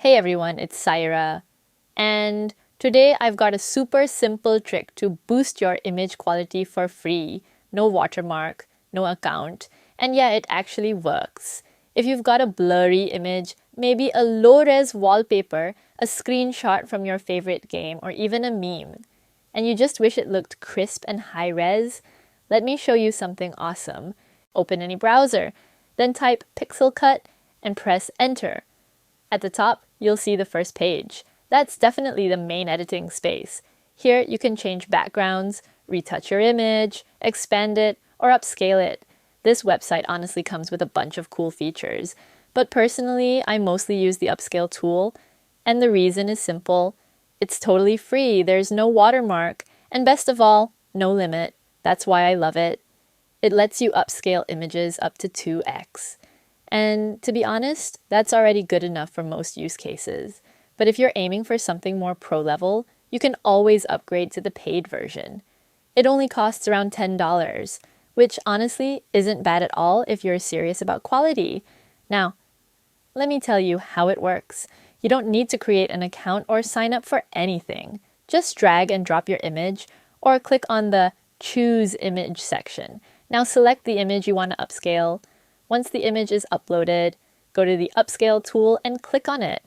Hey everyone, it's Saira, and today I've got a super simple trick to boost your image quality for free. No watermark, no account, and yeah, it actually works. If you've got a blurry image, maybe a low-res wallpaper, a screenshot from your favorite game, or even a meme, and you just wish it looked crisp and high-res, let me show you something awesome. Open any browser, then type Pixelcut and press Enter. At the top, you'll see the first page. That's definitely the main editing space. Here, you can change backgrounds, retouch your image, expand it, or upscale it. This website honestly comes with a bunch of cool features, but personally, I mostly use the Upscale tool, and the reason is simple. It's totally free, there's no watermark, and best of all, no limit. That's why I love it. It lets you upscale images up to 2x. And to be honest, that's already good enough for most use cases. But if you're aiming for something more pro-level, you can always upgrade to the paid version. It only costs around $10, which honestly isn't bad at all if you're serious about quality. Now, let me tell you how it works. You don't need to create an account or sign up for anything. Just drag and drop your image or click on the Choose Image section. Now select the image you want to upscale. Once the image is uploaded, go to the Upscale tool and click on it.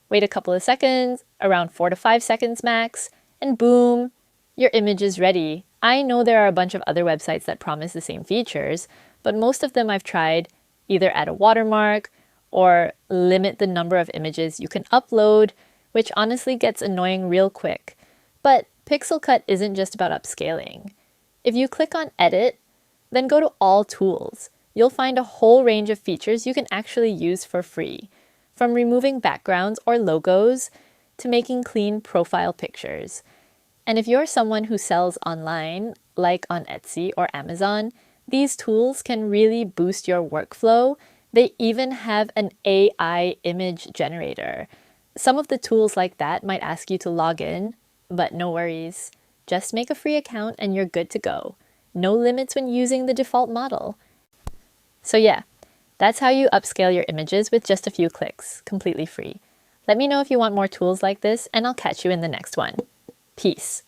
Wait a couple of seconds, around 4 to 5 seconds max, and boom, your image is ready. I know there are a bunch of other websites that promise the same features, but most of them I've tried either add a watermark or limit the number of images you can upload, which honestly gets annoying real quick. But Pixelcut isn't just about upscaling. If you click on Edit, then go to All Tools. You'll find a whole range of features you can actually use for free, from removing backgrounds or logos to making clean profile pictures. And if you're someone who sells online, like on Etsy or Amazon, these tools can really boost your workflow. They even have an AI image generator. Some of the tools like that might ask you to log in, but no worries. Just make a free account and you're good to go. No limits when using the default model. So yeah, that's how you upscale your images with just a few clicks, completely free. Let me know if you want more tools like this, and I'll catch you in the next one. Peace.